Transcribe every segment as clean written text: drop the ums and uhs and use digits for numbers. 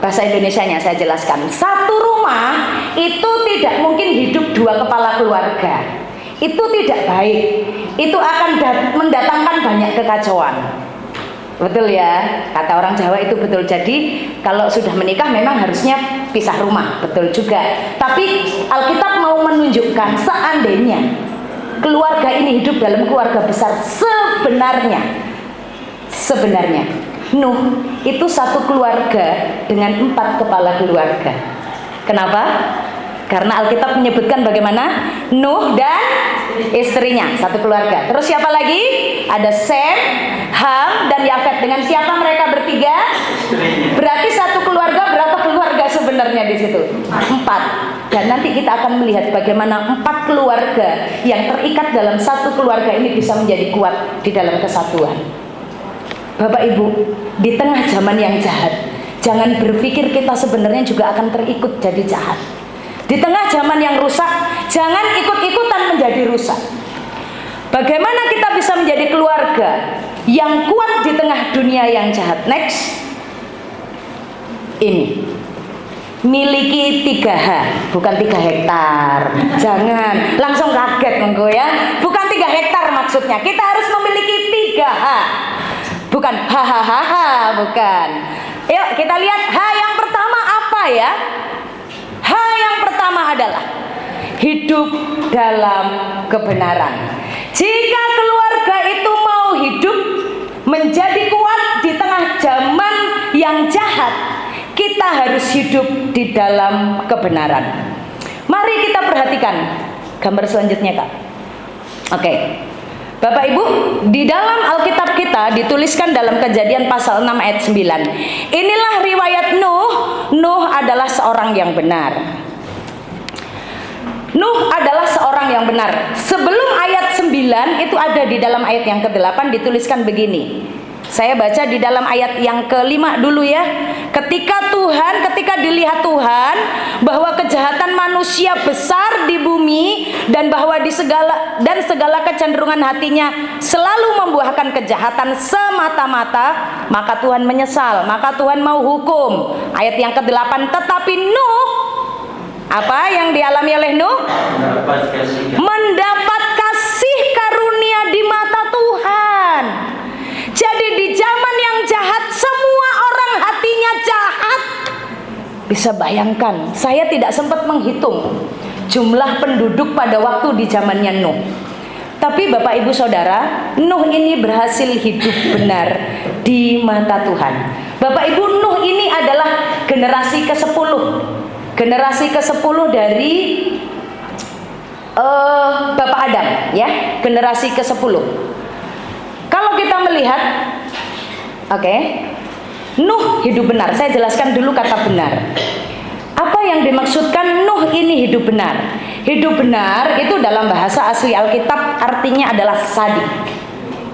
Bahasa Indonesianya saya jelaskan. Satu rumah itu tidak mungkin hidup dua kepala keluarga. Itu tidak baik. Itu akan mendatangkan banyak kekacauan. Betul ya, kata orang Jawa itu betul. Jadi kalau sudah menikah memang harusnya pisah rumah, betul juga. Tapi Alkitab mau menunjukkan seandainya keluarga ini hidup dalam keluarga besar, sebenarnya Nuh itu satu keluarga dengan 4 kepala keluarga. Kenapa? Karena Alkitab menyebutkan bagaimana Nuh dan istrinya satu keluarga. Terus siapa lagi? Ada Sem, Ham, dan Yafet. Dengan siapa mereka bertiga? Berarti satu keluarga, berapa keluarga sebenarnya di situ? 4. Dan nanti kita akan melihat bagaimana 4 keluarga yang terikat dalam satu keluarga ini bisa menjadi kuat di dalam kesatuan. Bapak Ibu, di tengah zaman yang jahat, jangan berpikir kita sebenarnya juga akan terikut jadi jahat. Di tengah zaman yang rusak, jangan ikut-ikutan menjadi rusak. Bagaimana kita bisa menjadi keluarga yang kuat di tengah dunia yang jahat? Next. Ini. Miliki 3H, bukan 3 hektar. Jangan langsung kaget monggo ya. Bukan 3 hektar maksudnya. Kita harus memiliki 3H. Bukan hahaha, bukan. Yuk kita lihat H yang pertama apa ya? H yang pertama adalah hidup dalam kebenaran. Jika keluarga itu mau hidup menjadi kuat di tengah zaman yang jahat, kita harus hidup di dalam kebenaran. Mari kita perhatikan gambar selanjutnya, Kak. Oke. Bapak Ibu, di dalam Alkitab kita dituliskan dalam Kejadian pasal 6 ayat 9. Inilah riwayat Nuh. Nuh adalah seorang yang benar. Nuh adalah seorang yang benar. Sebelum ayat 9 itu ada di dalam ayat yang ke-8 dituliskan begini. Saya baca di dalam ayat yang ke-5 dulu ya. Ketika dilihat Tuhan bahwa kejahatan manusia besar di bumi dan bahwa segala kecenderungan hatinya selalu membuahkan kejahatan semata-mata, maka Tuhan menyesal, maka Tuhan mau hukum. Ayat yang ke-8, tetapi Nuh, apa yang dialami oleh Nuh? Mendapat kasih karunia di mata Tuhan. Jadi di zaman yang jahat, semua orang hatinya jahat. Bisa bayangkan, saya tidak sempat menghitung jumlah penduduk pada waktu di zamannya Nuh. Tapi Bapak Ibu Saudara, Nuh ini berhasil hidup benar di mata Tuhan. Bapak Ibu, Nuh ini adalah generasi ke-10. Generasi ke-10 dari Bapak Adam, ya, generasi ke-10. Kalau kita melihat, oke, Nuh hidup benar. Saya jelaskan dulu kata benar. Apa yang dimaksudkan Nuh ini hidup benar? Hidup benar itu dalam bahasa asli Alkitab artinya adalah sadik.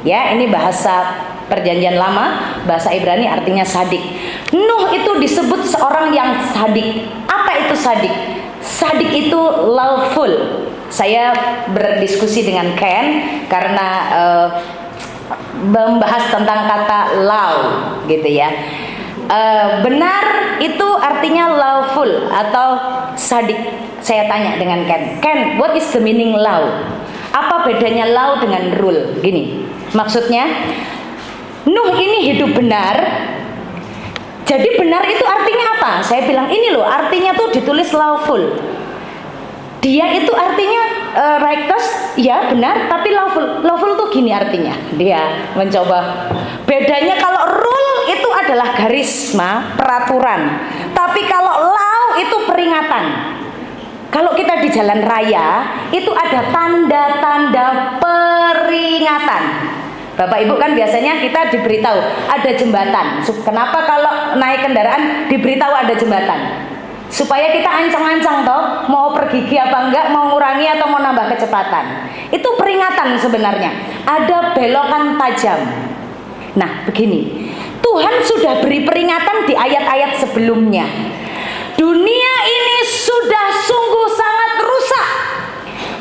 Ya, ini bahasa Perjanjian Lama, bahasa Ibrani artinya sadik. Nuh itu disebut seorang yang sadik. Apa itu sadik? Sadik itu loveful. Saya berdiskusi dengan Ken karena membahas tentang kata love gitu ya. Benar itu artinya loveful atau sadik. Saya tanya dengan Ken, what is the meaning love? Apa bedanya love dengan rule? Gini, maksudnya Nuh ini hidup benar. Jadi benar itu artinya apa? Saya bilang ini loh, artinya tuh ditulis loveful. Dia itu artinya righteous, ya benar, tapi loveful. Loveful tuh gini artinya. Dia mencoba. Bedanya kalau rule itu adalah garis, peraturan. Tapi kalau law itu peringatan. Kalau kita di jalan raya, itu ada tanda-tanda peringatan. Bapak Ibu kan biasanya kita diberitahu ada jembatan. Kenapa kalau naik kendaraan diberitahu ada jembatan? Supaya kita ancang-ancang toh, mau pergi apa enggak, mau ngurangi atau mau nambah kecepatan. Itu peringatan sebenarnya. Ada belokan tajam. Nah, begini. Tuhan sudah beri peringatan di ayat-ayat sebelumnya. Dunia ini sudah sungguh sangat rusak.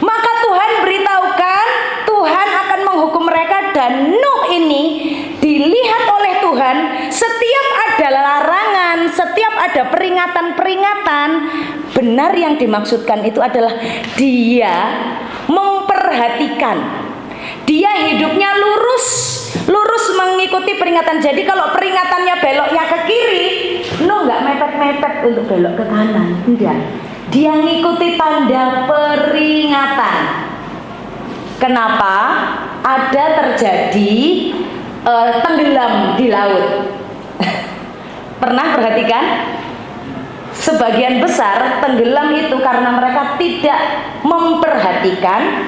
Maka Tuhan beritahukan, Tuhan akan menghukum mereka, dan Nuh ini dilihat oleh Tuhan, setiap ada larangan, setiap ada peringatan-peringatan, benar yang dimaksudkan itu adalah dia memperhatikan. Dia hidupnya lurus mengikuti peringatan. Jadi kalau peringatannya beloknya ke kiri, nggak mepet-mepet untuk belok ke kanan, enggak. Dia ngikuti tanda peringatan. Kenapa? Ada terjadi tenggelam di laut. Pernah perhatikan? Sebagian besar tenggelam itu karena mereka tidak memperhatikan,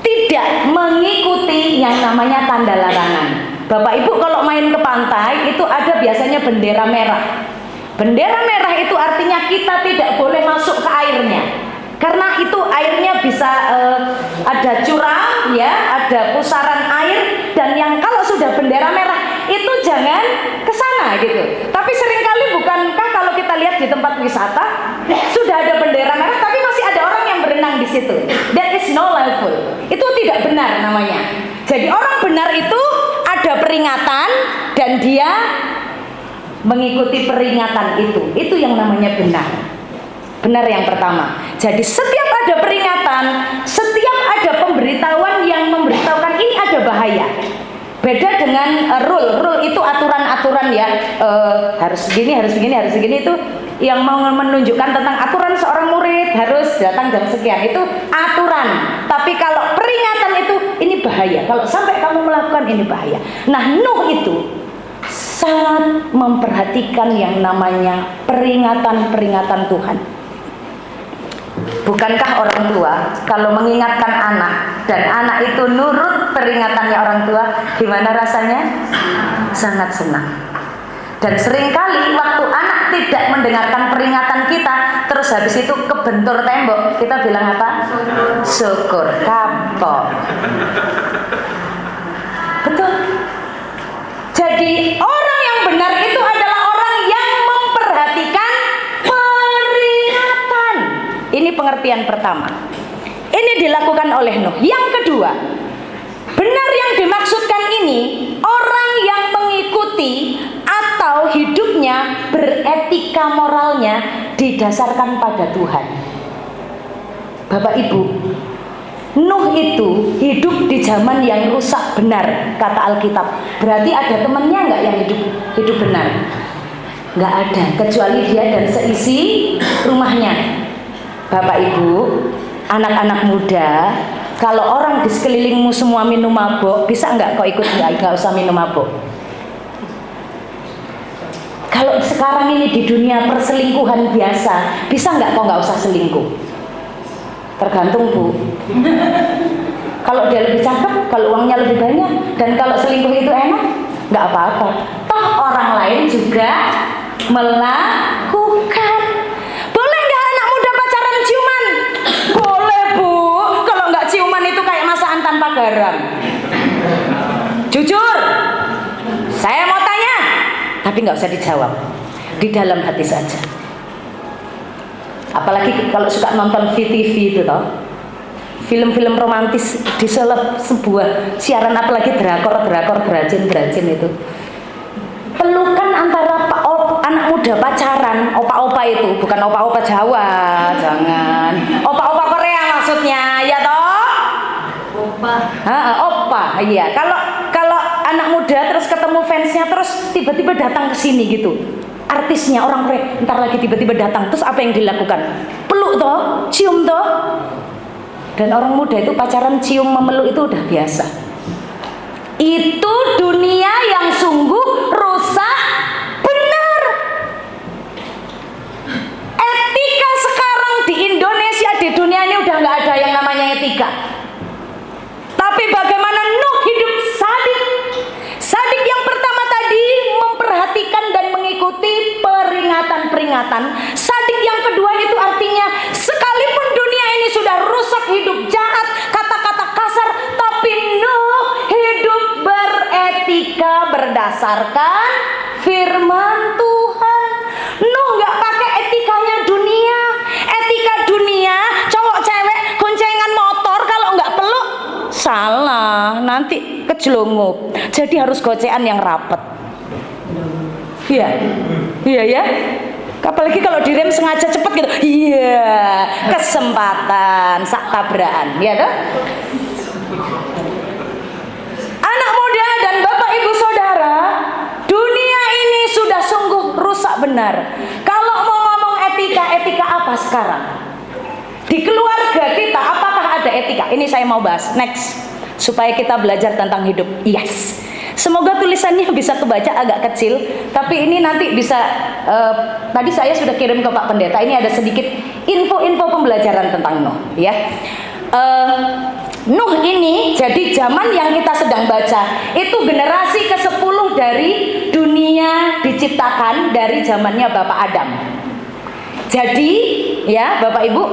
tidak mengikuti yang namanya tanda larangan. Bapak Ibu kalau main ke pantai itu ada biasanya bendera merah. Bendera merah itu artinya kita tidak boleh masuk ke airnya. Karena itu airnya bisa ada curam ya, ada pusaran air, dan yang kalau sudah bendera merah itu jangan ke sana gitu. Tapi seringkali bukankah kalau kita lihat di tempat wisata sudah ada bendera merah tapi masih ada orang yang berenang di situ. That is no lawful. Itu tidak benar namanya. Jadi orang benar itu ada peringatan dan dia mengikuti peringatan itu. Itu yang namanya benar. Benar yang pertama. Jadi setiap ada peringatan, setiap ada pemberitahuan yang memberitahukan ini ada bahaya. Beda dengan rule itu aturan-aturan ya, harus begini, harus begini, harus begini, itu yang mau menunjukkan tentang aturan seorang murid harus datang jam sekian, itu aturan. Tapi kalau peringatan itu ini bahaya. Kalau sampai kamu melakukan ini bahaya. Nah, Nuh itu sangat memperhatikan yang namanya peringatan-peringatan Tuhan. Bukankah orang tua kalau mengingatkan anak dan anak itu nurut peringatannya orang tua, gimana rasanya? Sangat senang. Dan seringkali waktu anak tidak mendengarkan peringatan kita, terus habis itu kebentur tembok, kita bilang apa? Syukur, kapok. Betul. Jadi orang yang benar itu adalah orang yang memperhatikan peringatan. Ini pengertian pertama. Ini dilakukan oleh Nuh. Yang kedua, benar yang dimaksudkan ini orang yang mengikuti atau hidupnya beretika moralnya didasarkan pada Tuhan. Bapak Ibu, Nuh itu hidup di zaman yang rusak benar, kata Alkitab. Berarti ada temannya nggak yang hidup benar? Nggak ada, kecuali dia dan seisi rumahnya. Bapak Ibu, anak-anak muda, kalau orang di sekelilingmu semua minum mabuk, bisa nggak kau ikut? Nggak usah minum mabuk. Kalau sekarang ini di dunia perselingkuhan biasa, bisa nggak kau nggak usah selingkuh? Tergantung Bu. Kalau dia lebih cakep, kalau uangnya lebih banyak, dan kalau selingkuh itu enak, nggak apa-apa. Toh orang lain juga melakukan. Boleh nggak anak muda pacaran ciuman? Boleh Bu. Kalau nggak ciuman itu kayak masakan tanpa garam. Jujur, saya mau tanya, tapi nggak usah dijawab. Di dalam hati saja. Apalagi kalau suka nonton VTV itu toh, film-film romantis di sebuah siaran, apalagi drakor berajin itu, pelukan antara anak muda pacaran, opa-opa itu, bukan opa-opa Jawa, jangan opa-opa Korea maksudnya, ya toh, opa, iya. Kalau anak muda terus ketemu fansnya, terus tiba-tiba datang ke sini gitu, artisnya orang Korea, ntar lagi tiba-tiba datang, terus apa yang dilakukan? Peluk toh, cium toh. Dan orang muda itu pacaran cium memeluk itu udah biasa. Itu dunia yang sungguh rusak benar. Etika sekarang di Indonesia, di dunia ini udah nggak ada yang namanya etika. Tapi bagaimana Nuh hidup sadik? Sadik yang pertama tadi memperhatikan dan mengikuti peringatan-peringatan. Sadik yang kedua itu artinya sekalipun dunia ini sudah rusak, hidup jahat, kata-kata kasar, tapi Nuh hidup beretika berdasarkan firman Tuhan. Nuh nggak pakai etikanya dunia. Etika dunia, cowok cewek goncengan motor, kalau nggak peluk salah, nanti kejelungup. Jadi harus gocean yang rapet. Iya, iya ya. Apalagi kalau direm sengaja cepet gitu. Iya, kesempatan sak tabrakan, ya toh? Anak muda dan Bapak Ibu Saudara, dunia ini sudah sungguh rusak benar. Kalau mau ngomong etika, etika apa sekarang? Di keluarga kita apakah ada etika? Ini saya mau bahas next, supaya kita belajar tentang hidup. Yes. Semoga tulisannya bisa kebaca agak kecil, tapi ini nanti bisa tadi saya sudah kirim ke Pak Pendeta. Ini ada sedikit info-info pembelajaran tentang Nuh, ya. Nuh ini jadi zaman yang kita sedang baca itu generasi ke-10 dari dunia diciptakan dari zamannya Bapak Adam. Jadi ya Bapak Ibu,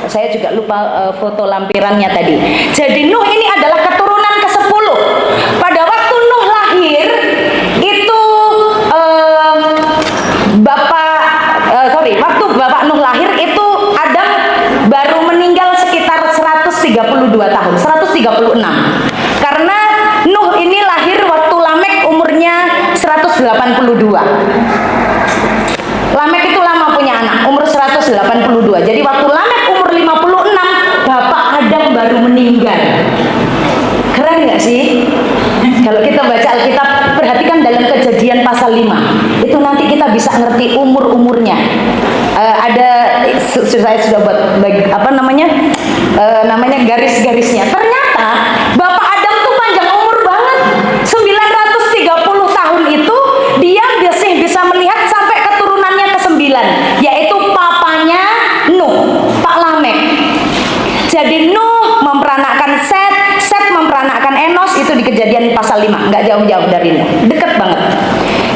saya juga lupa foto lampirannya tadi. Jadi Nuh ini adalah keturunan ke-10. Pada waktu Nuh lahir itu waktu Bapak Nuh lahir itu Adam baru meninggal sekitar 132 tahun, 136. Karena Nuh ini lahir waktu Lamek umurnya 182. Lamek itu lama punya anak, umur 182. Jadi waktu Lamek umur 56, Bapak Adam baru meninggal. Keren nggak sih? Kalau kita baca Alkitab, perhatikan dalam Kejadian pasal 5. Itu nanti kita bisa ngerti umur-umurnya. Saya sudah buat namanya garis-garisnya. Ternyata Bapak Adam tuh panjang umur banget. 930 tahun itu dia bisa melihat sampai keturunannya ke-9, yaitu papanya Nuh, Pak Lamek. Jadi Nuh memperanakkan Set memperanakkan Enos, itu di Kejadian pasal 5, nggak jauh-jauh dari Nuh, deket banget.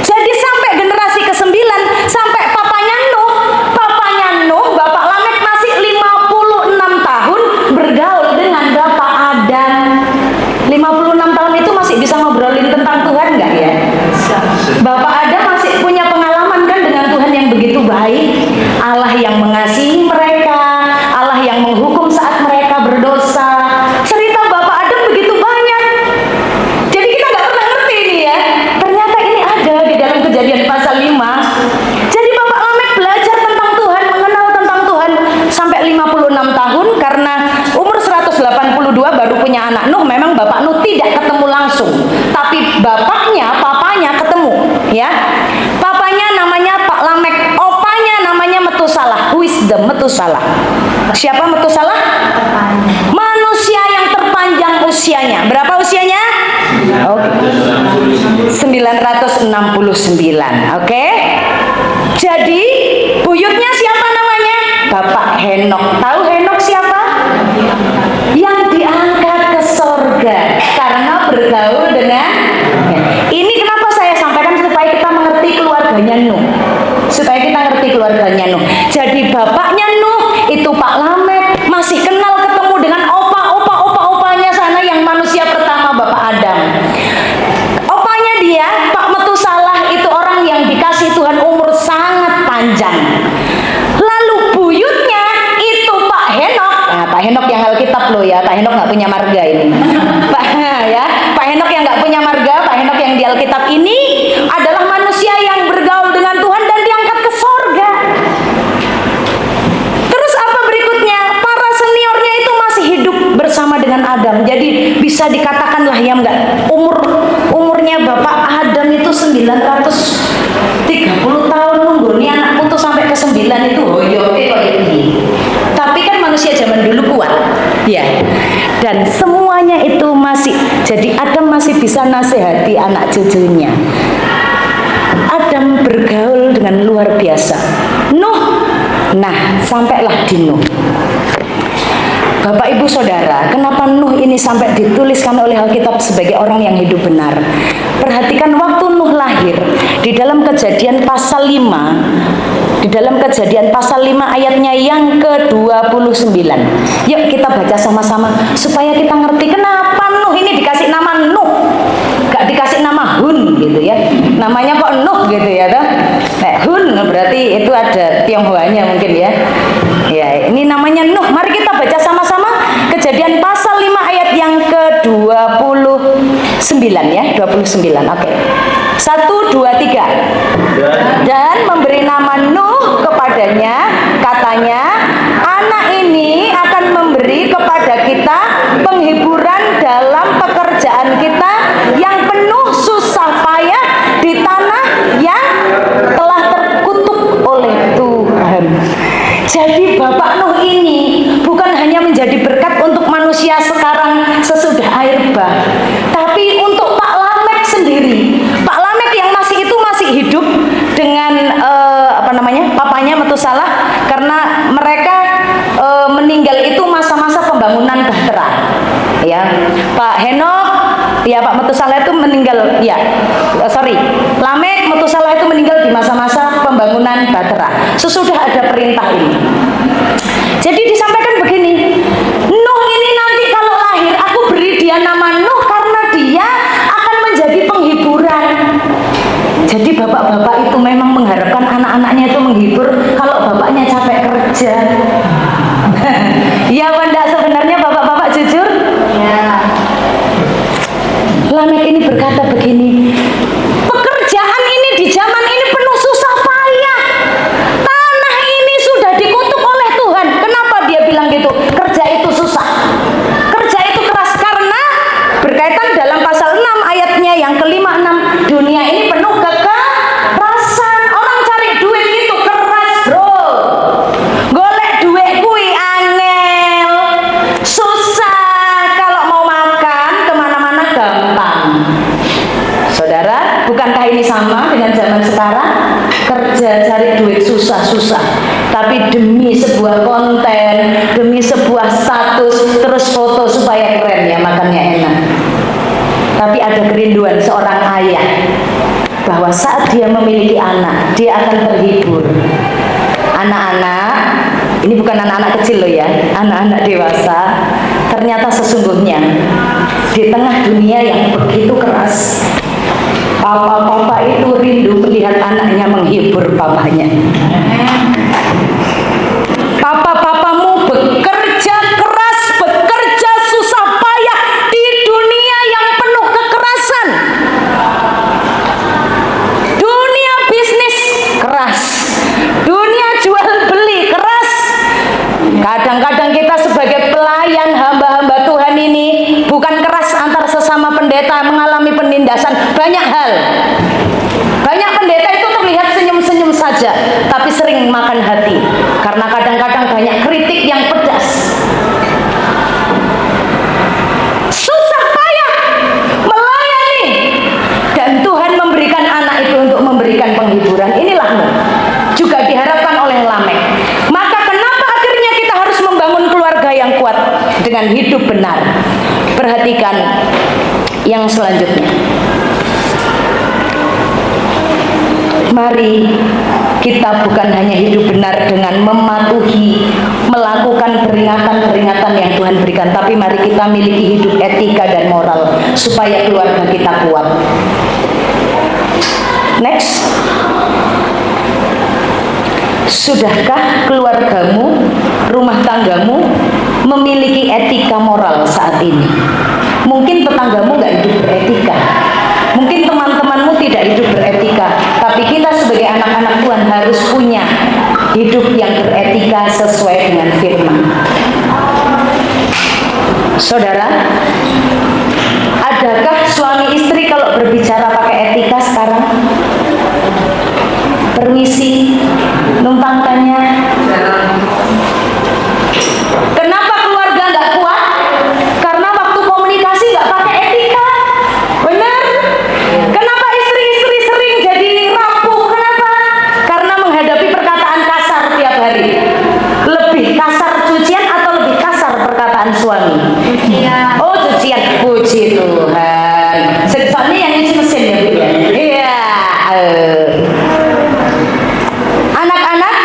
Jadi sampai generasi ke-9, sampai papanya Nuh, Bapak Lamek masih 56 tahun bergaul dengan Bapak Adam. 56 tahun itu masih bisa ngobrolin tentang Tuhan nggak ya? Bapak Adam masih punya pengalaman kan dengan Tuhan yang begitu baik, Allah yang mengasihi mereka, Allah yang menghukum saat mereka berdosa. Cerita Bapak Adam begitu banyak. Jadi kita nggak pernah ngerti ini ya. Ternyata ini ada di dalam Kejadian pasal 5. Jadi Bapak Lamek belajar tentang Tuhan, mengenal tentang Tuhan sampai 56 tahun, karena umur 182 baru punya anak Nuh. Memang Bapak Nuh tidak ketemu langsung, tapi papanya ketemu, ya. Papanya namanya Pak Lamek, opanya namanya Metusalah. Who is the Metusalah? Siapa Metusalah? Manusia yang terpanjang usianya. Berapa usianya? Oke. 969. Oke. Jadi buyutnya siapa namanya? Bapak Henok. Tahu Henok siapa? Yang diangkat ke sorga karena bergaul dengan. Ini kenapa saya sampaikan, supaya kita mengerti keluarganya Nuh. Jadi bapaknya Nuh itu Pak Lamek masih kenal ketemu dengan opanya sana yang manusia pertama Bapak Adam. Opanya dia, Pak Metusalah, itu orang yang dikasih Tuhan umur sangat panjang. Lalu buyutnya itu Pak Henok. Nah, Pak Henok yang Alkitab loh ya. Pak Henok nggak punya marga ini. Pak Henok yang nggak punya marga, Pak Henok yang di Alkitab ini adalah manusia yang bergaul dengan Tuhan dan diangkat ke sorga. Terus apa berikutnya? Para seniornya itu masih hidup bersama dengan Adam. Jadi bisa dikatakan lah ya, enggak, umurnya Bapak Adam itu 930 tahun nunggu nih anak putu sampai ke 9 itu. Oh iya, tapi kan manusia zaman dulu kuat, ya. Dan semuanya itu masih, jadi Adam masih bisa nasihati anak cucunya. Adam bergaul dengan luar biasa. Nuh, nah sampailah di Nuh. Bapak Ibu Saudara, kenapa Nuh ini sampai dituliskan oleh Alkitab sebagai orang yang hidup benar? Perhatikan waktu Nuh lahir, di dalam Kejadian pasal 5, di dalam Kejadian pasal 5 ayatnya yang ke-29. Yuk kita baca sama-sama supaya kita ngerti kenapa Nuh ini dikasih nama Nuh, gak dikasih nama Hun gitu ya. Namanya kok Nuh gitu ya toh. Nah, Hun berarti itu ada Tionghoanya mungkin ya. Ya, ini namanya Nuh. Mari kita baca sama-sama Kejadian pasal 5 ayat yang ke-29 ya, 29. Oke. 1 2 3. Dan memberi nama Nuh kepada dengan papanya Metusalah, karena mereka meninggal itu masa-masa pembangunan Bahtera. Ya, Pak Henok, ya Pak Metusalah itu meninggal, ya, Lamek, Metusalah itu meninggal di masa-masa pembangunan Bahtera. Sesudah ada perintah ini. Jadi disampaikan begini, Nuh ini nanti kalau lahir, aku beri dia nama Nuh karena dia akan menjadi penghiburan. Jadi bapak-bapak itu memang mengharapkan anak-anaknya itu menghibur kalau bapaknya capek kerja. Ya Bunda, sebenarnya bapak-bapak jujur? Ya. Lamek ini berkata begini, pekerjaan ini di zaman ini penuh susah payah. Tanah ini sudah dikutuk oleh Tuhan. Kenapa dia bilang gitu? Kerja itu susah. Kerja itu keras karena berkaitan dalam pasal 6 ayatnya yang kelima 6. Dunia ini penuh kekerasan. Orang cari duit itu keras, bro. Golek duit kui angel. Susah. Kalau mau makan kemana-mana gampang. Saudara, bukankah ini sama dengan zaman sekarang? Kerja cari duit susah-susah, tapi demi sebuah konten, demi sebuah status, terus foto supaya keren, ya makannya enak. Tapi ada kerinduan seorang ayah bahwa saat dia memiliki anak, dia akan terhibur. Anak-anak, ini bukan anak-anak kecil loh ya, anak-anak dewasa, ternyata sesungguhnya di tengah dunia yang begitu keras, papa-papa itu rindu melihat anaknya menghibur papanya. Papa-papamu bekerja keras, bekerja susah payah di dunia yang penuh kekerasan. Dunia bisnis keras, dunia jual beli keras. Kadang-kadang kita sebagai pelayan hamba-hamba Tuhan ini bukan keras antar sesama pendeta, mengalami penindasan, banyak hal. Banyak pendeta itu terlihat senyum-senyum saja, tapi sering makan hati karena kadang-kadang banyak kritik yang pedas. Susah payah melayani, dan Tuhan memberikan anak itu untuk memberikan penghiburan. Inilah juga diharapkan oleh Lamek. Maka kenapa akhirnya kita harus membangun keluarga yang kuat dengan hidup benar? Perhatikan yang selanjutnya. Mari kita bukan hanya hidup benar dengan mematuhi, melakukan peringatan-peringatan yang Tuhan berikan, tapi mari kita miliki hidup etika dan moral supaya keluarga kita kuat. Next. Sudahkah keluargamu, rumah tanggamu memiliki etika moral saat ini? Mungkin tetanggamu nggak hidup beretika, mungkin teman-temanmu tidak hidup beretika, tapi kita sebagai anak-anak Tuhan harus punya hidup yang beretika sesuai dengan firman. Saudara, adakah suami istri kalau berbicara pakai etika sekarang? Permisi, numpang tanya. Kenapa keluarga nggak kuat? Karena waktu komunikasi nggak pakai etika. Benar? Kenapa istri-istri sering jadi rapuh? Kenapa? Karena menghadapi perkataan kasar tiap hari. Lebih kasar cucian atau lebih kasar perkataan suami? Cucian. Oh, cucian. Puji Tuhan. Soalnya yang nyuci mesin ya, Bu ya? Iya. Anak-anak,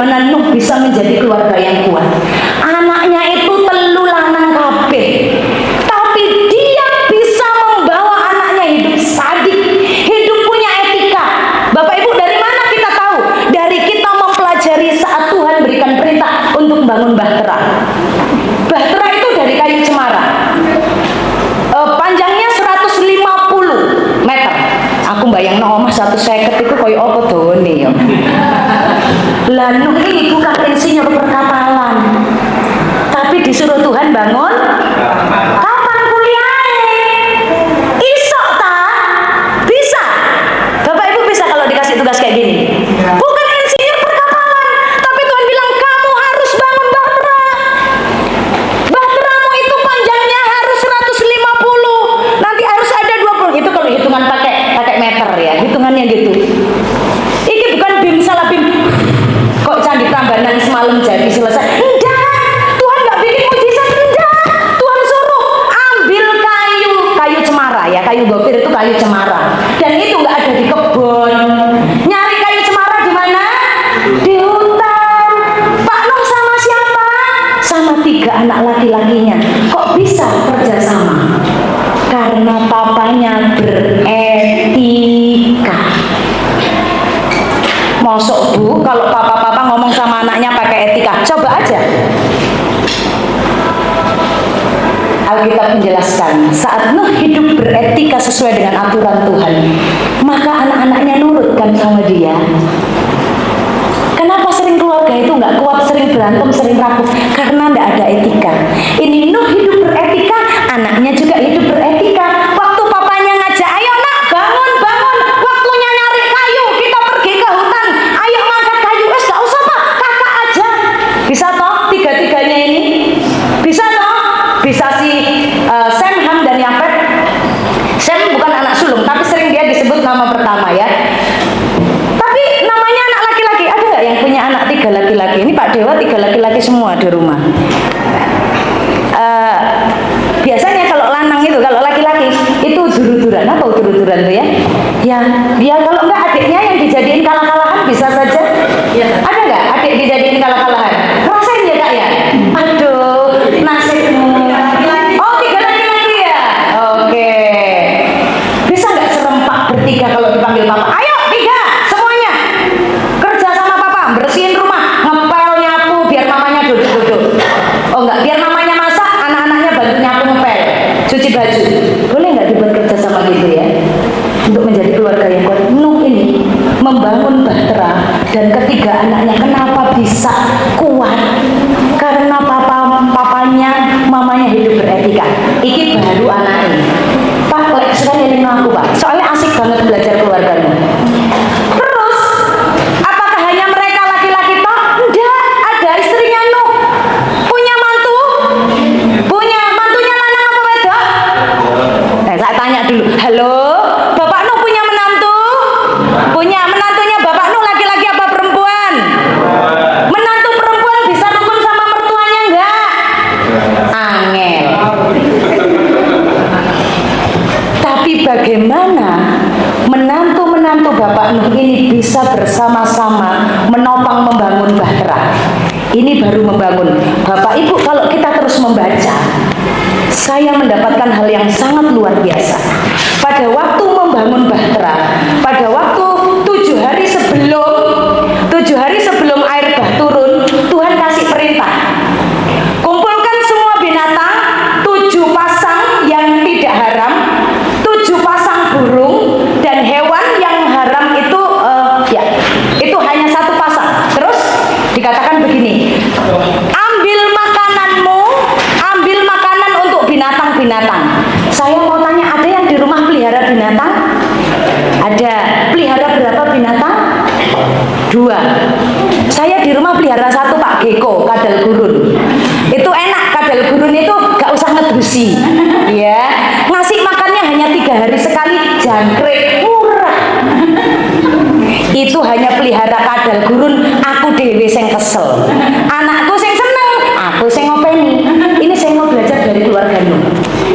bagaimana Nuh bisa menjadi keluarga yang kuat. Anaknya itu telu lanang kabeh, tapi dia bisa membawa anaknya hidup sadik, hidup punya etika. Bapak Ibu, dari mana kita tahu? Dari kita mempelajari saat Tuhan berikan perintah untuk membangun bahtera. Bahtera itu dari kayu cemara, panjangnya 150 meter. Aku bayang omah 150 itu koyo apa done ya. Lah Nuh ini bukan insinyur perkapalan, tapi disuruh Tuhan bangun. Kapan kuliahnya? Iso ta? Bisa. Bapak Ibu bisa kalau dikasih tugas kayak gini. Bukan insinyur perkapalan, tapi Tuhan bilang kamu harus bangun bahtera. Bahteramu itu panjangnya harus 150, nanti harus ada 20. Itu kalau hitungan pakai meter ya, hitungannya gitu. Ini bukan bim salah bim. Kok Candi Prambanan semalam jadi selesai? Enggak, Tuhan nggak bikin mujizat, enggak. Tuhan suruh ambil kayu cemara ya, kayu gofir itu kayu cemara. Dan itu nggak ada di kebun. Nyari kayu cemara di mana? Di hutan. Pak Nuh sama siapa? Sama 3 anak laki-lakinya. Kok bisa kerjasama? Karena papanya beretika. Mosok Bu, kalau papa-papa ngomong sama anaknya pakai etika, coba aja. Alkitab menjelaskan, saat Nuh hidup beretika sesuai dengan aturan Tuhan, maka anak-anaknya nurutkan sama dia. Kenapa sering keluarga itu nggak kuat, sering berantem, sering rapuh? Karena nggak ada etika. Ini Nuh hidup beretika, anaknya juga hidup beretika. Waktu papanya ngajak, ayo nak bangun, waktunya nyari kayu, kita pergi ke hutan, ayo ngangkat kayu. Gak usah Pak, kakak aja. Bisa toh tiga-tiganya ini? Bisa toh? Bisa si Sem, Ham, dan Yafet. Sem bukan anak sulung, tapi sering dia disebut nama pertama ya. Tapi namanya anak laki-laki. Ada nggak yang punya anak 3 laki-laki? Ini Pak Dewa 3 laki-laki semua di rumah. Biasanya kalau lanang itu, kalau laki-laki itu dur-duran. Apa dur-duran tuh ya? Ya, dia kalau enggak adiknya yang dijadiin kalah-kalahan bisa saja. Ada nggak adik dijadiin kalah-kalahan? Rasain ya Kak ya? Aduh, nasibmu. Oh, 3 laki-laki ya? Oke. Bisa nggak serempak bertiga kalau dipanggil papa? Ayo 3 semuanya kerja sama papa, bersihin rumah, ngepel, nyapu, biar mamanya duduk-duduk. Oh enggak, biar mamanya masak, anak-anaknya bantu nyapu, ngepel, cuci baju. Boleh nggak dibuat kerja sama gitu ya? Untuk menjadi keluarga yang kuat. Nuh ini membangun bahtera, dan ketiga anaknya kenapa bisa kuat? Karena papanya, mamanya hidup beretika. Iki baru anaknya. Pak, lek sekali ini aku Pak. Soalnya asik banget belajar keluarganya. Terus, apakah hanya mereka laki-laki toh? Enggak, ada istrinya Nuh. Punya mantu? Punya mantunya lanang apa wedok? Saya tanya dulu. Halo, Bapak Nuh punya menantu? Punya. Menantunya Bapak Nuh laki-laki apa perempuan? Menantu perempuan bisa rukun sama mertuanya enggak? Angel. Tapi bagaimana menantu-menantu Bapak Nuh ini bisa bersama-sama menopang membangun bahtera? Ini baru membangun. Bapak Ibu, kalau kita terus membaca, saya mendapatkan hal yang sangat luar biasa. Pada waktu membangun bahtera, pada waktu 7 hari sebelum air bah turun, Tuhan kasih perintah. Kumpulkan semua binatang, 7 pasang yang tidak haram, 7 pasang burung, dan hewan yang haram itu itu hanya 1 pasang. Terus dikatakan begini, ambil makanan untuk binatang-binatang. Saya mau tanya, ada yang di rumah pelihara binatang? Ada. Pelihara berapa binatang? 2. Saya di rumah pelihara 1 Pak, gecko, kadal gurun. Itu enak, kadal gurun itu gak usah ngedusi ya, ngasih makannya hanya 3 hari sekali, jangkrik, murah. Itu hanya pelihara kadal gurun, aku dewe sing kesel, anakku sing seneng, aku sing ngopeni. Ini saya mau belajar dari keluarga Nuh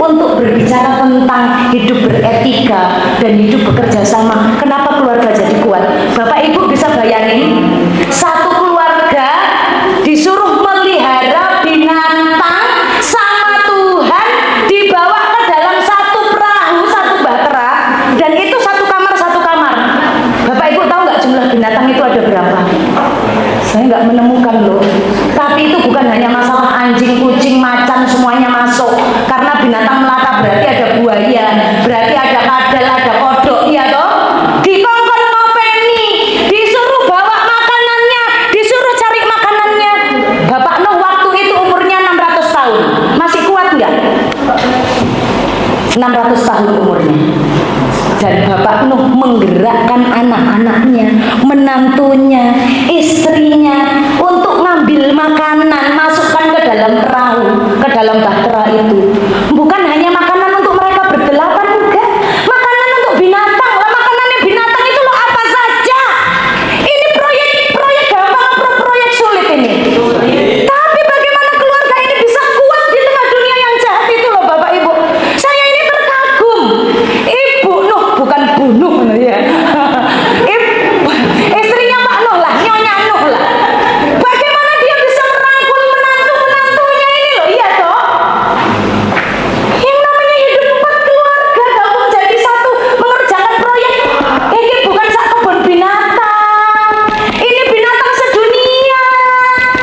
untuk berbicara tentang hidup beretika dan hidup bekerja sama. Kenapa keluarga jadi kuat? Bapak Ibu bisa bayangin, satu keluarga nggak menemukan loh. Tapi itu bukan hanya masalah anjing, kucing, macan semuanya masuk. Karena binatang melata berarti ada buaya, berarti ada kadal, ada kodok, iya toh? Dikongkon ngopeni, disuruh bawa makanannya, disuruh cari makanannya. Bapak Nuh waktu itu umurnya 600 tahun. Masih kuat nggak? 600 tahun umurnya. Dan Bapak Nuh menggerakkan anak-anaknya, menantunya, istrinya untuk ngambil makanan, masukkan ke dalam perahu, ke dalam bahtera itu. Bukan hanya makanan untuk mereka bergelapan, enggak. Makanan untuk binatang. Lah makanannya binatang itu loh apa saja. Ini proyek gampang, proyek sulit ini. Tapi bagaimana keluarga ini bisa kuat di tengah dunia yang jahat itu loh Bapak Ibu. Saya ini terkagum. Ibu Nuh, bukan bunuh ya. Istrinya Pak Nuh lah, Nyonya Nuh lah. Bagaimana dia bisa merangkul menantunya ini loh, iya toh? Yang namanya hidup 4 keluarga gabung jadi satu mengerjakan proyek. Ini bukan satu kebun binatang. Ini binatang sedunia.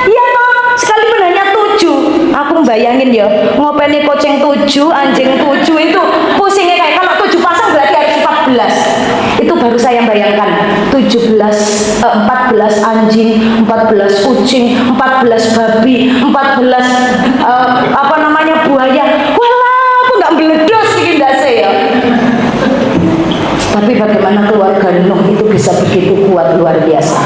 Iya toh? Sekalipun hanya 7. Aku bayangin ya, ngopeni kucing 7, anjing 7 itu pusingnya kayak kalau 7 pasang berarti harus 14. Itu baru saya bayangkan 14 anjing, 14 kucing, 14 babi, 14 apa namanya buaya. Walah, aku nggak meledos bikin dasi ya. Tapi bagaimana keluarga Nuh itu bisa begitu kuat, luar biasa,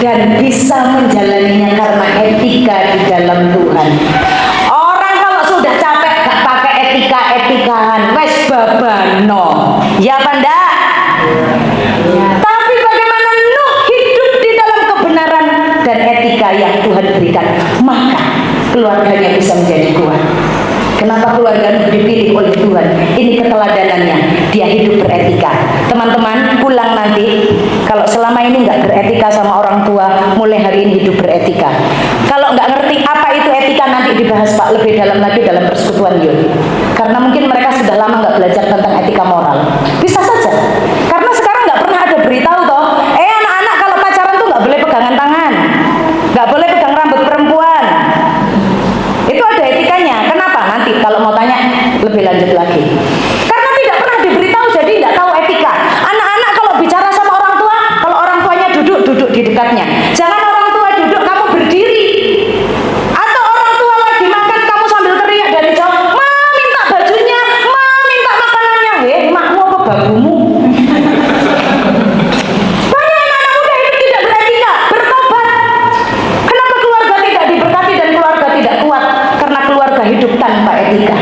dan bisa menjalaninya karena etika di dalam Tuhan. Orang kalau sudah capek gak pakai etika-etikaan, wes babano. Ya apa ndak? Tapi bagaimana Nuh hidup di dalam kebenaran dan etika yang Tuhan berikan, maka keluarganya bisa menjadi kuat. Kenapa keluarga Nuh dipilih oleh Tuhan? Ini keteladanannya, dia hidup beretika. Teman-teman pulang nanti, kalau selama ini nggak beretika sama orang tua, mulai hari ini hidup beretika. Kalau nggak ngerti apa itu etika, nanti dibahas Pak lebih dalam lagi dalam persekutuan Yud. Karena mungkin mereka sudah lama nggak belajar tentang etika moral. Bisa saja. Karena sekarang nggak pernah ada beritahu toh, anak-anak kalau pacaran tuh nggak boleh pegangan tangan, nggak boleh pegang rambut perempuan. Itu ada etikanya. Kenapa? Nanti kalau mau tanya lebih lanjut lagi. Karena tidak pernah diberitahu, jadi tidak tahu etika. Anak-anak kalau bicara sama orang tua, kalau orang tuanya duduk di dekatnya. Jangan orang tua duduk, kamu berdiri. Atau orang tua lagi makan, kamu sambil teriak dari jauh, "Ma, minta bajunya, Ma, minta makanannya." Makmu apa babumu? Banyak anak muda hidup tidak beretika, bertobat. Kenapa keluarga tidak diberkati dan keluarga tidak kuat? Karena keluarga hidup tanpa etika.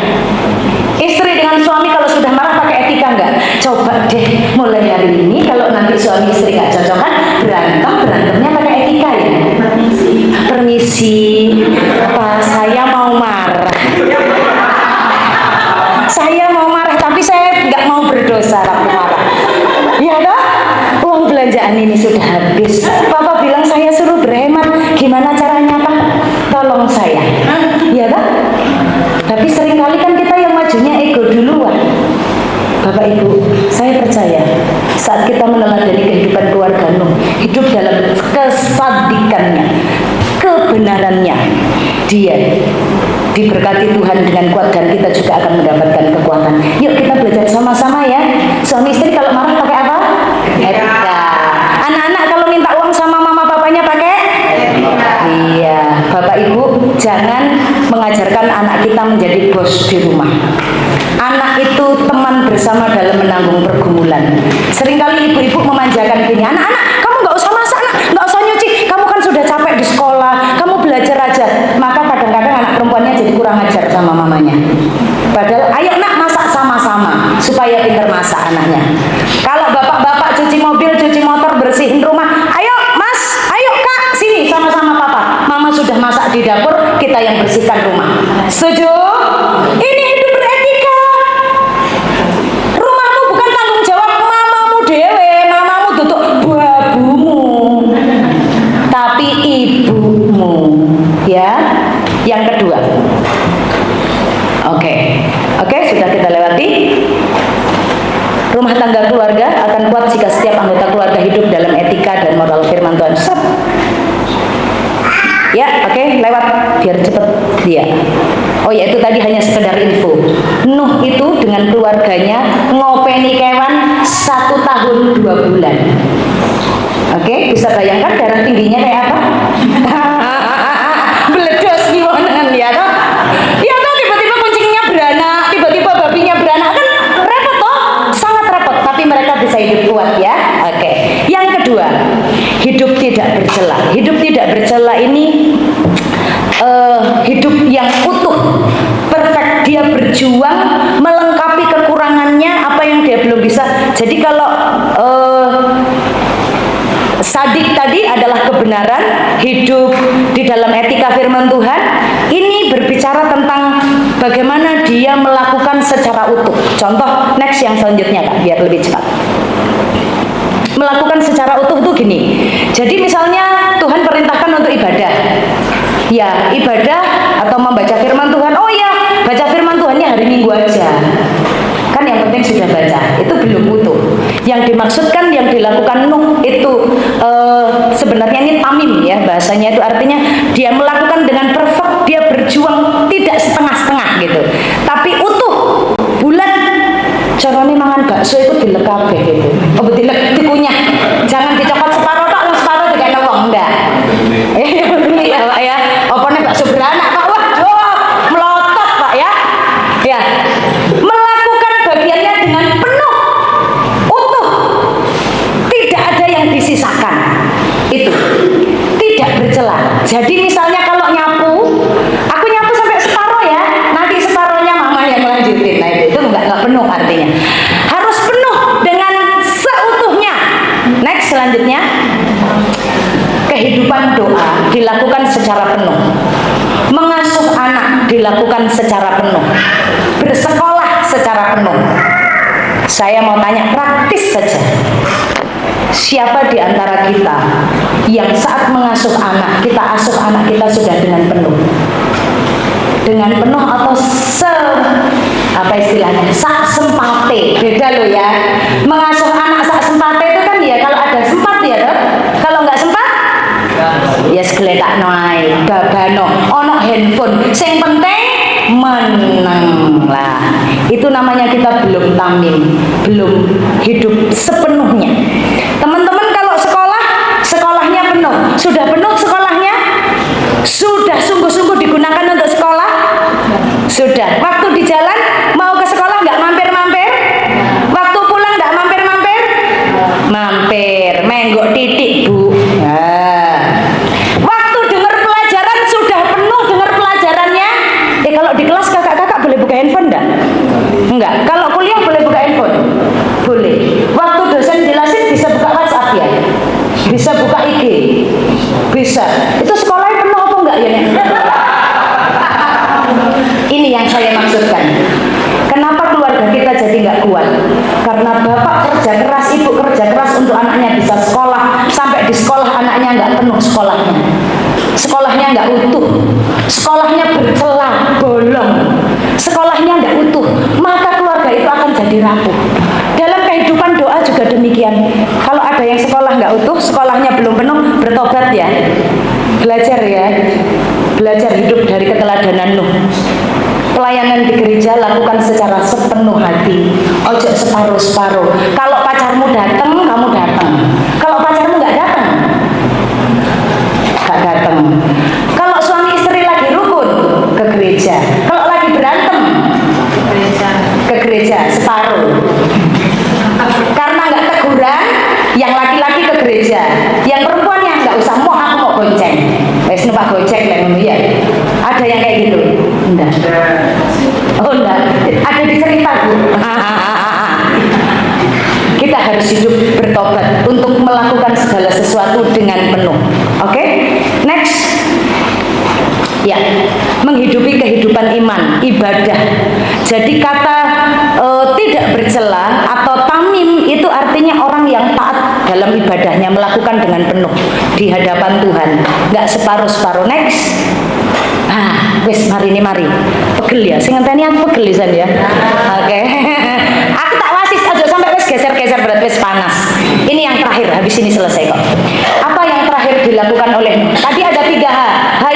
Istri dengan suami kalau sudah marah pakai etika enggak? Coba deh mulai hari ini kalau nanti suami istri gak cocokan, berantemnya pakai etika ya. Permisi, Pak, saya mau marah. Saya mau marah tapi saya nggak mau berdosa waktu marah. Ya toh? Uang belanjaan ini sudah habis. Papa bilang saya suruh berhemat. Gimana caranya Pak? Tolong saya. Ya toh? Tapi seringkali kan kita yang majunya ego duluan. Bapak Ibu, saya percaya saat kita meneladani kehidupan keluarga Nuh, hidup dalam kesadikannya, kebenarannya, dia diberkati Tuhan dengan kuat dan kita juga akan mendapatkan kekuatan. Yuk kita belajar sama-sama ya. Suami istri kalau marah pakai apa? Etika. Anak-anak kalau minta uang sama mama papanya pakai? Iya. Bapak Ibu, jangan mengajarkan anak kita menjadi bos di rumah. Anak itu teman bersama dalam menanggung pergumulan. Seringkali ibu-ibu memanjakan gini, anak-anak kamu nggak usah masak, nggak usah nyuci, kamu kan sudah capek di sekolah, kamu belajar aja. Maka kadang-kadang anak perempuannya jadi kurang ajar sama mamanya. Padahal ayo nak masak sama-sama supaya pintar masak anaknya. Kalau bapak-bapak cuci mobil, cuci motor, bersihin rumah, ayo mas, ayo kak, sini sama-sama papa. Mama sudah masak di dapur, kita yang bersihkan rumah. Setuju? Ini hidup beretika. Rumahmu bukan tanggung jawab mamamu dewe, mamamu tutup babumu, tapi ibumu. Ya. Yang kedua, oke, sudah kita lewati. Rumah tangga keluarga akan kuat jika setiap anggota keluarga hidup dalam etika dan moral firman Tuhan. Ya, oke, lewat biar cepet dia. Oh ya, itu tadi hanya sekedar info. Nuh itu dengan keluarganya ngopeni kewan 1 tahun 2 bulan. Oke, bisa bayangkan darah tingginya kayak apa? Beledos gimana ya toh? Ya toh, tiba-tiba kucingnya beranak, tiba-tiba babinya beranak, kan repot toh? Sangat repot, tapi mereka bisa hidup kuat ya. Oke. Yang kedua, hidup tidak bercela. Hidup tidak bercela ini hidup yang utuh, perfect. Dia berjuang melengkapi kekurangannya, apa yang dia belum bisa. Jadi kalau sadik tadi adalah kebenaran, hidup di dalam etika firman Tuhan, ini berbicara tentang bagaimana dia melakukan secara utuh. Contoh next yang selanjutnya Kak, biar lebih cepat. Melakukan secara utuh itu gini. Jadi misalnya Tuhan perintahkan untuk ibadah. Ya, ibadah atau membaca firman Tuhan. Oh ya, baca firman Tuhannya hari Minggu aja. Kan yang penting sudah baca. Itu belum utuh. Yang dimaksudkan yang dilakukan Nuh itu sebenarnya ini tamim ya, bahasanya itu artinya dia melakukan dengan perfect, dia berjuang tidak setengah-setengah gitu. Tapi utuh, bulat. Caranya mangan bakso itu dilekabe gitu. Oh, dikunyah. Jangan dicopot separuh tok, yang separuh dikene wong ndak. Ya Pak ya. Opone bakso beranak Pak. Waduh, melotot Pak ya. Ya. Melakukan bagiannya dengan penuh, utuh. Tidak ada yang disisakan. Itu. Tidak bercela. Jadi misalnya kalau nyapu, aku nyapu sampai separuh ya. Nanti separuhnya mama yang melanjutin. Nah, itu enggak penuh artinya. Harus penuh dengan seutuhnya. Next selanjutnya, kehidupan doa dilakukan secara penuh. Mengasuh anak dilakukan secara penuh. Bersekolah secara penuh. Saya mau tanya praktis saja. Siapa di antara kita yang saat mengasuh anak, kita asuh anak kita sudah dengan penuh? Dengan penuh atau apa istilahnya? Sak sempate. Beda loh ya. Mengasuh anak sak sempate itu kan ya kalau ada sempat ya toh. Kalau nggak sempat ya segeletak noai, babano, ono handphone. Sing penting menang lah. Itu namanya kita belum tamim, belum hidup sepenuhnya. Teman-teman kalau sekolah, sekolahnya penuh. Sudah penuh sekolahnya? Sudah sungguh-sungguh digunakan untuk sekolah? Sudah. Waktu di jalan mau ke sekolah nggak mampir-mampir? Waktu pulang nggak mampir-mampir? Mampir, menggok titik Bu. Nah. Waktu dengar pelajaran sudah penuh dengar pelajarannya? Kalau di kelas kakak-kakak boleh buka handphone enggak? Enggak. Kalau kuliah boleh buka handphone? Boleh. Waktu dosen jelasin bisa buka WhatsApp ya? Bisa buka IG? Bisa. Itu sekolahnya penuh apa enggak ya? Ini yang saya maksudkan. Kenapa keluarga kita jadi nggak kuat? Karena bapak kerja keras, ibu kerja keras untuk anaknya bisa sekolah. Sampai di sekolah anaknya nggak penuh sekolahnya. Sekolahnya nggak utuh. Sekolahnya bercela, bolong. Sekolahnya nggak utuh. Maka keluarga itu akan jadi rapuh. Dalam kehidupan doa juga demikian. Kalau ada yang sekolah nggak utuh, sekolahnya belum penuh, bertobat ya. Belajar ya. Belajar hidup dari keteladanan Nuh. Pelayanan di gereja lakukan secara sepenuh hati. Ojo separuh-separuh. Kalau pacarmu datang, kamu datang. Kalau pacarmu nggak datang, nggak datang. Kalau suami istri lagi rukun, ke gereja. Kalau lagi berantem, ke gereja separuh. Karena nggak teguran, yang laki-laki ke gereja, yang perempuan yang nggak usah, mau aku mau gonceng. Wes numpak gojek lah ya. Ada yang kayak gitu? Enggak. Oh enggak. Ada di cerita Bu. Kita harus hidup bertobat untuk melakukan segala sesuatu dengan penuh. Oke? Next. Ya, menghidupi kehidupan iman, ibadah. Jadi kata tidak bercela atau tamim itu artinya orang yang taat dalam ibadahnya, melakukan dengan penuh di hadapan Tuhan, nggak separuh-separuh. Next. Wes mari pegel ya, sing ngenteni aku pegel lisan ya. Oke. Aku tak wasis aja sampai wes geser-geser berat wes panas. Ini yang terakhir, habis ini selesai kok. Apa yang terakhir dilakukan oleh Nuh? Tadi ada 3 hal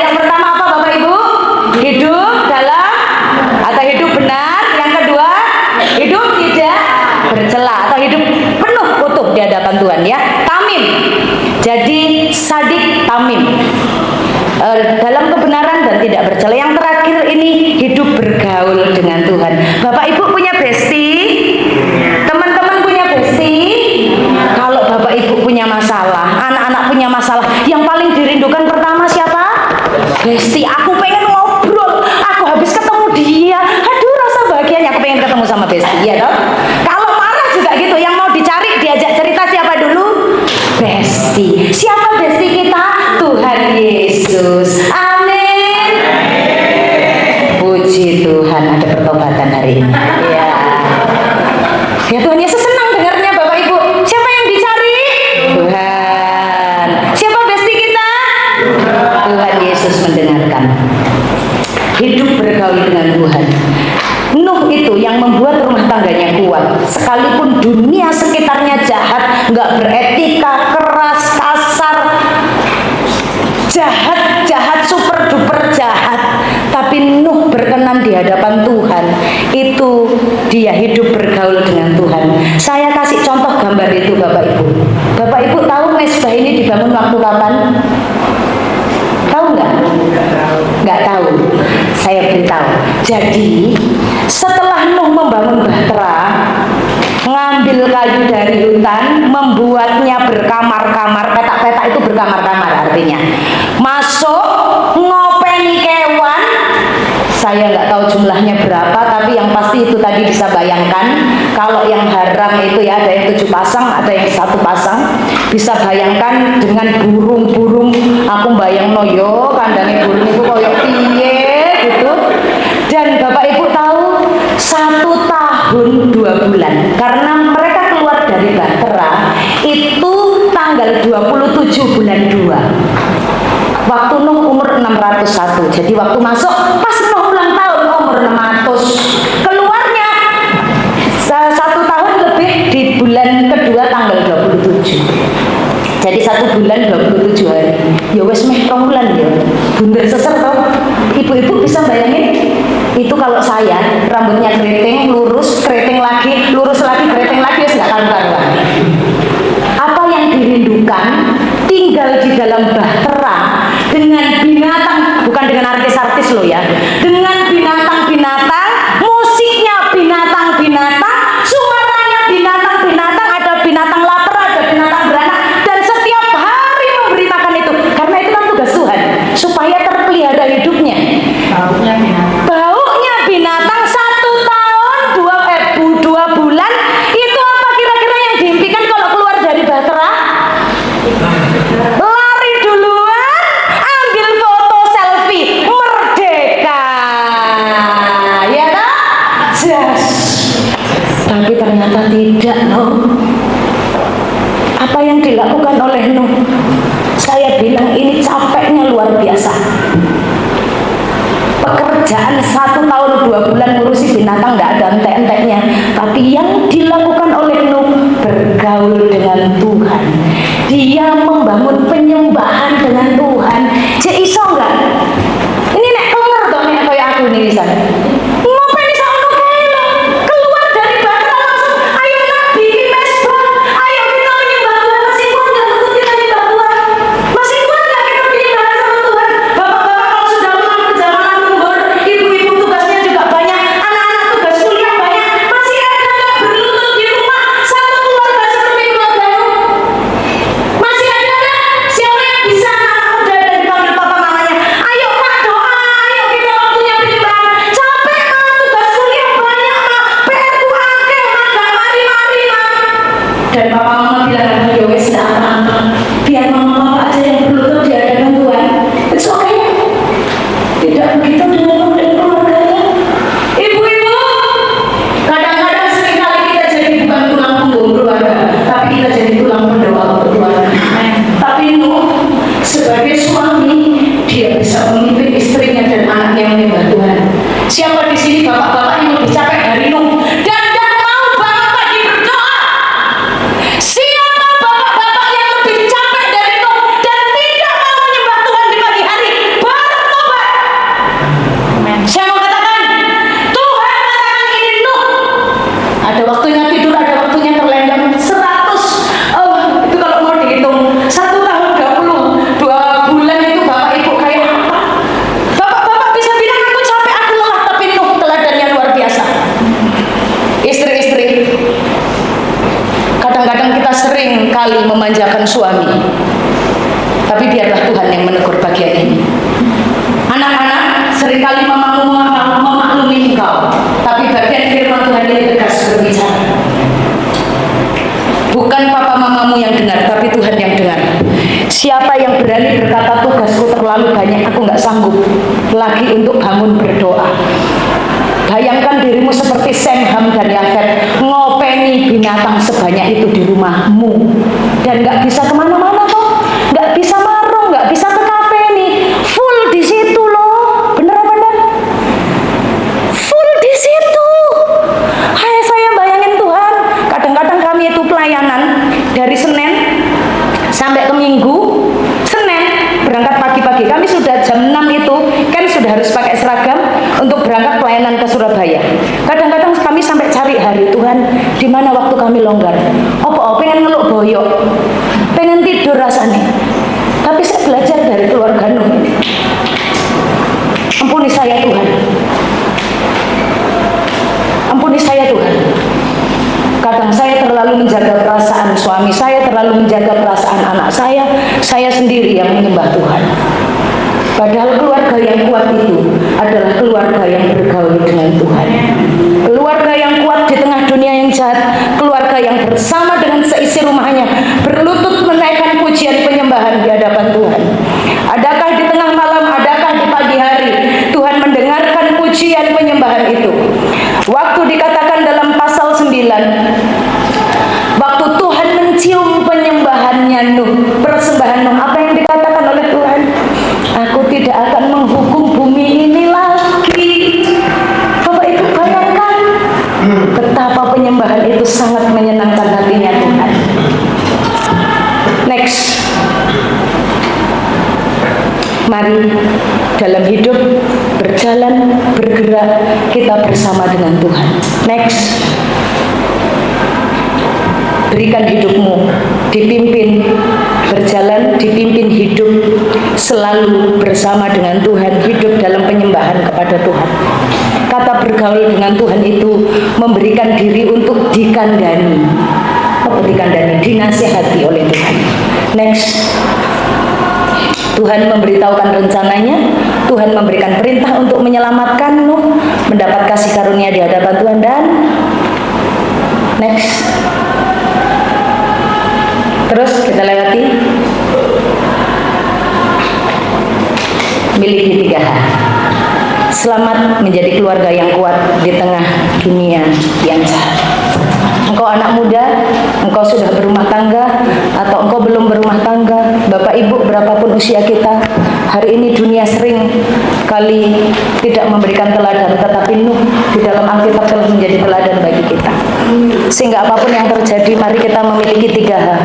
dalam kebenaran dan tidak bercela. Yang terakhir ini hidup bergaul dengan Tuhan. Bapak Ibu punya bestie? Teman-teman punya bestie? Kalau Bapak Ibu punya masalah, anak-anak punya masalah, yang paling dirindukan pertama siapa? Bestie. Aku pengen ngobrol, aku habis ketemu dia, aduh rasa bahagianya aku pengen ketemu sama bestie, ya toh? Kalau marah juga gitu, yang mau dicari diajak cerita siapa dulu? Bestie. Siapa bestie kita? Tuhan Yesus. Amin. Puji Tuhan, ada pertobatan hari ini. Ya. Ya Tuhan Yesus senang dengarnya Bapak Ibu. Siapa yang dicari? Tuhan. Siapa bestie kita? Tuhan Yesus mendengarkan. Hidup bergaul dengan Tuhan. Nuh itu yang membuat rumah tangganya kuat. Sekalipun dunia sekitarnya jahat, nggak beretika, keras, kasar, jahat, super duper jahat, tapi Nuh berkenan di hadapan Tuhan. Itu dia hidup bergaul dengan Tuhan. Saya kasih contoh gambar itu Bapak Ibu. Bapak Ibu tahu mezbah ini dibangun waktu kapan? Tahu nggak? Nggak tahu. Saya beritahu. Jadi setelah Nuh membangun bahtera, ngambil kayu dari hutan, membuatnya berkamar-kamar. Petak-petak itu berkamar-kamar artinya. Masuk, ngopeni kewan. Saya nggak tahu jumlahnya berapa, tapi yang pasti itu tadi bisa bayangkan. Kalau yang haram itu ya ada yang 7 pasang, ada yang 1 pasang. Bisa bayangkan dengan burung-burung. Aku bayang yo kandangnya burung itu koyok piye gitu. Dan Bapak Ibu tahu 1 tahun 2 bulan karena mereka keluar dari bahtera itu tanggal 27 bulan 2. Waktu Nuh umur 601. Jadi waktu masuk pas Nuh ulang tahun umur 600. Keluarnya 1 tahun lebih di bulan kedua tanggal 27. Jadi 1 bulan 27 hari. Ya wes meh bulan ya. Bunder seser tau. Ibu-ibu bisa bayangin? Itu kalau saya rambutnya keriting, lurus, keriting lagi, lurus lagi, keriting lagi, nggak karu-karuan. Apa yang dirindukan? Tinggal di dalam bahtera dengan binatang, bukan dengan artis-artis loh ya, dengan binatang-binatang, musiknya binatang-binatang, suaranya binatang-binatang, ada binatang lapar, ada binatang beranak, dan setiap hari memberi makan itu, karena itu kan tugas Tuhan, supaya terpelihara hidupnya. Baunya binatang 1 tahun 2 bulan, itu apa kira-kira yang diimpikan kalau keluar dari bahtera? Lari duluan, ambil foto selfie, merdeka, ya tak? Yes. Tapi ternyata tidak loh. Apa yang dilakukan oleh Nuh? Saya bilang ini capeknya luar biasa. Pekerjaan 1 tahun 2 bulan ngurusi binatang nggak ada entek-enteknya. Tapi yang dilakukan oleh Nuh bergaul dengan Tuhan. Dia membangun penyembahan dengan Tuhan. Cek iso nggak? Ini nek kenger toh nek kayak aku nih Lisan. Ngapain iso ono kae lho? Keluar dari bahtera langsung ayo nabi mezbah. Ayo kita menyembah Tuhan. Masih kuat nggak untuk kita menyembah Tuhan? Masih kuat nggak kita menyembah sama Tuhan? Bapak-bapak kalau sudah pulang perjalanan lembur, ibu-ibu tugasnya juga banyak, anak-anak tugas kuliah banyak, masih ada nggak berlutut di rumah satu keluarga seperti keluarga Nuh? Masih ada nggak? Siapa yang bisa anak muda dan dipanggil papa mamanya? Ayo Pak doa, ayo kita waktunya penyembahan. Capek mah tugas kuliah banyak mah, PR-ku akeh mah, gak mari-mari mah. Dan papa mama bilang ya wes nggak apa-apa, biar mama aja yang berlutut di hadapan Tuhan. It's okay. Tidak begitu dengan keluarganya. Ibu-ibu, kadang-kadang seringkali kita jadi bukan tulang punggung keluarga, tapi kita jadi tulang pendoa untuk keluarga. Tapi Nuh sebagai suami, dia bisa memimpin istrinya dan anaknya menyembah Tuhan. Siapa di sini bapak-bapak yang lebih capek dari Nuh dan tidak mau bangun pagi berdoa? Siapa bapak-bapak yang lebih capek dari Nuh dan tidak mau menyembah Tuhan di pagi hari? Bertobat. Saya mau katakan, Tuhan katakan ini Nuh. Ada waktunya tidur, ada waktunya terlendam. 100. Oh, itu kalau mau dihitung 1 tahun 2 bulan itu Bapak Ibu kayak apa seringkali memanjakan suami. Tapi biarlah Tuhan yang menegur bagian ini. Anak-anak, seringkali mamamu memaklumi engkau, tapi bagian firman Tuhan ini tegas berbicara. Bukan papa mamamu yang dengar, tapi Tuhan yang dengar. Siapa yang berani berkata tugasku terlalu banyak, aku nggak sanggup lagi untuk bangun berdoa. Bayangkan dirimu seperti Sem, Ham, dan Yafet, ngopeni binatang sebanyak itu di rumahmu, dan nggak bisa kemana-mana toh, nggak bisa marung, nggak bisa ke kafe nih, full di situ loh, bener-bener full di situ. Hai, saya bayangin Tuhan, kadang-kadang kami itu pelayanan dari Senin sampai ke Minggu. Senin berangkat pagi-pagi, kami sudah jam 6 itu kan sudah harus pakai seragam untuk berangkat pelayanan ke Surabaya. Kadang-kadang kami sampai cari hari, Tuhan di mana waktu kami longgar. Pengen ngeluk boyok, pengen tidur rasanya. Tapi saya belajar dari keluarga Nuh ini. Ampuni saya Tuhan, ampuni saya Tuhan. Kadang saya terlalu menjaga perasaan suami saya, terlalu menjaga perasaan anak saya sendiri yang menyembah Tuhan. Padahal keluarga yang kuat itu adalah keluarga yang bergaul dengan Tuhan. Keluarga yang kuat di tengah dunia yang jahat, keluarga yang bersama dengan seisi rumahnya berlutut menaikkan pujian penyembahan di hadapan Tuhan. Adakah di tengah malam, adakah di pagi hari Tuhan mendengarkan pujian penyembahan itu? Waktu dikatakan dalam pasal 9, waktu Tuhan mencium penyembahannya Nuh, persembahan Nuh, apa yang dikatakan oleh Tuhan? Aku tidak akan menghukum bumi ini lagi. Bapak Ibu bayangkan betapa penyembahan itu sangat menyenangkan hatinya Tuhan. Next, mari dalam hidup berjalan, bergerak, kita bersama dengan Tuhan. Next, berikan hidupmu dipimpin berjalan, dipimpin hidup selalu bersama dengan Tuhan, hidup dalam penyembahan kepada Tuhan. Kata bergaul dengan Tuhan itu memberikan diri untuk dikandani. Apa dikandani? Dinasihati oleh Tuhan. Next, Tuhan memberitahukan rencananya, Tuhan memberikan perintah untuk menyelamatkan Nuh, mendapat kasih karunia di hadapan Tuhan. Dan next, terus kita lewati miliki 3 hal. Selamat menjadi keluarga yang kuat di tengah dunia yang jahat. Engkau anak muda, engkau sudah berumah tangga, atau engkau belum berumah tangga, Bapak Ibu berapapun usia kita, hari ini dunia sering kali tidak memberikan teladan, tetapi Nuh di dalam Alkitab telah menjadi teladan bagi kita. Sehingga apapun yang terjadi, mari kita memiliki 3 hal.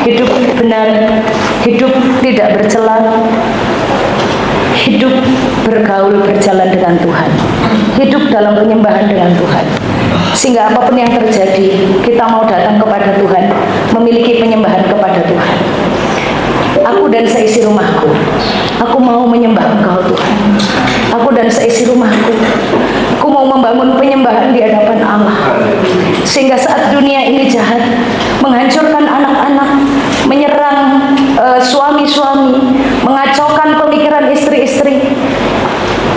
Hidup benar, hidup tidak bercela, hidup bergaul berjalan dengan Tuhan, hidup dalam penyembahan dengan Tuhan. Sehingga apapun yang terjadi, kita mau datang kepada Tuhan, memiliki penyembahan kepada Tuhan. Aku dan seisi rumahku, aku mau menyembah Engkau Tuhan. Aku dan seisi rumahku, aku mau membangun penyembahan di hadapan Allah. Sehingga saat dunia ini jahat, menghancurkan anak-anak, menyerang suami-suami, mengacaukan pemikiran istri-istri,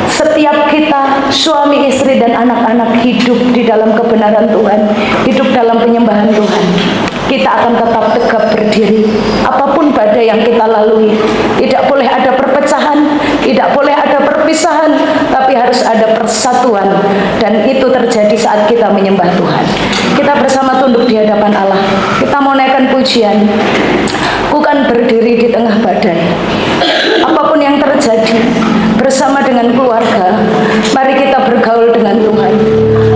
setiap kita, suami, istri, dan anak-anak hidup di dalam kebenaran Tuhan, hidup dalam penyembahan Tuhan, kita akan tetap tegap berdiri. Apapun badai yang kita lalui, tidak boleh ada perpecahan, tidak boleh ada perpisahan, tapi harus ada persatuan. Dan itu terjadi saat kita menyembah Tuhan. Kita bersama tunduk di hadapan Allah. Kita mau naikkan pujian. Bukan berdiri di tengah badai. Apapun yang terjadi, bersama dengan keluarga, mari kita bergaul dengan Tuhan.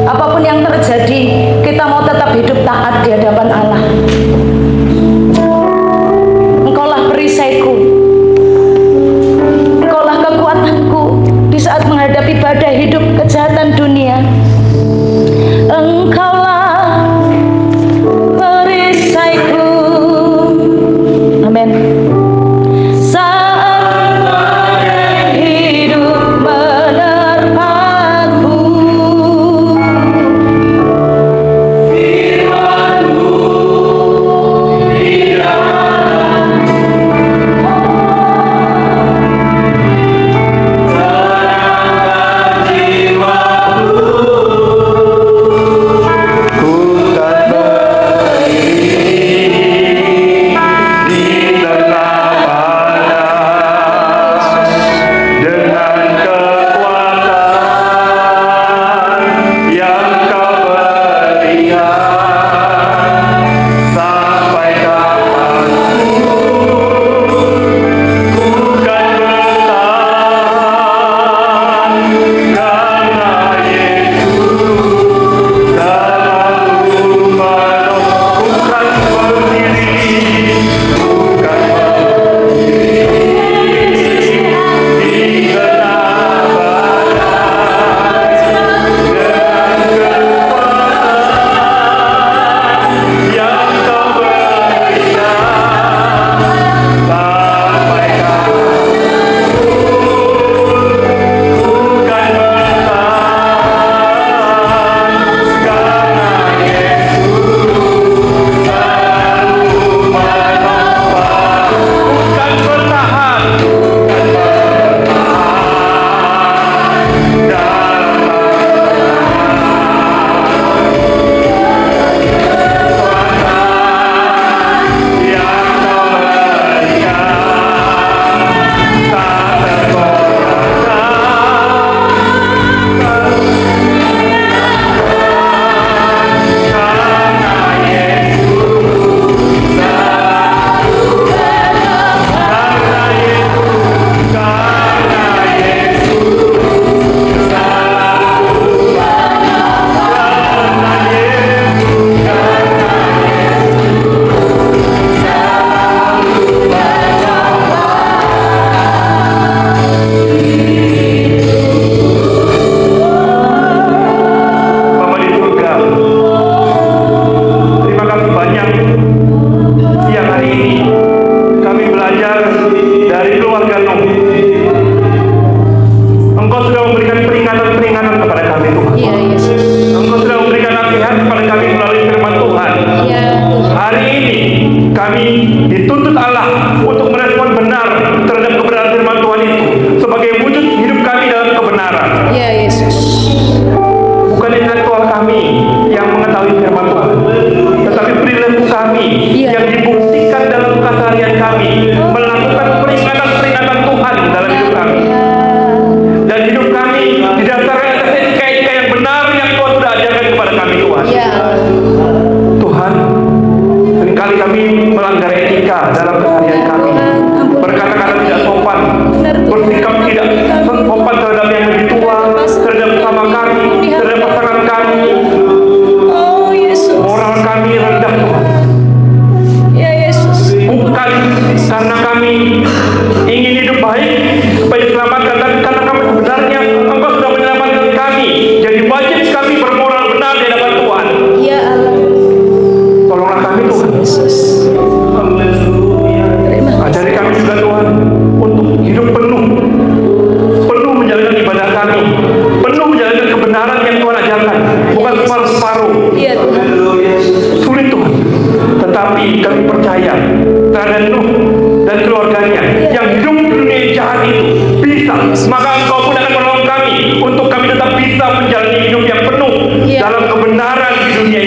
Apapun yang terjadi, kita mau tetap hidup taat di hadapan Allah. Engkaulah perisaiku, Engkaulah kekuatanku di saat menghadapi badai hidup kejahatan dunia. Engkaulah perisaiku. Amin. Saat badai hidup menerpaku,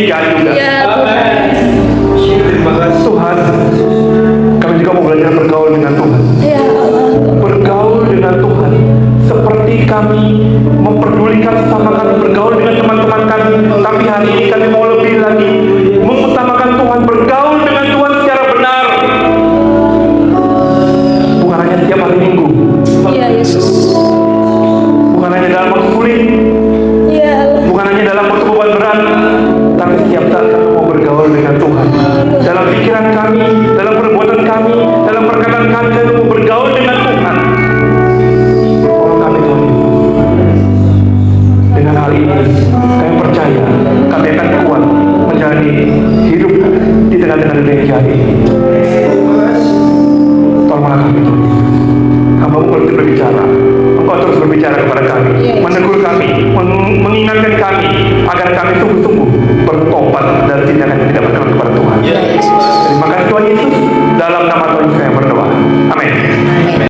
pernikahan juga. Ya, Terima kasih Tuhan. Kami juga mau belajar bergaul dengan Tuhan. ya Allah. Bergaul dengan Tuhan seperti kami memperdulikan sesama kami, bergaul dengan teman-teman kami. Tapi hari ini kami mau lebih lagi mengutamakan Tuhan, bergaul dengan Tuhan secara benar, bukan hanya setiap hari Minggu, Ya Yesus. bukan hanya dalam waktu sulit, Ya Allah. bukan hanya dalam waktu beban berat, tapi setiap saat kami mau bergaul dengan Tuhan. Dalam pikiran kami, dalam perbuatan kami, dalam perkataan kami mau bergaul dengan Tuhan. Tolong kami Tuhan Yesus. Dengan hal ini, kami percaya kami akan kuat menjalani hidup di tengah-tengah dunia yang jahat ini. Tolonglah kami Tuhan Yesus. Hamba-Mu berbicara, Engkau terus berbicara kepada kami, menegur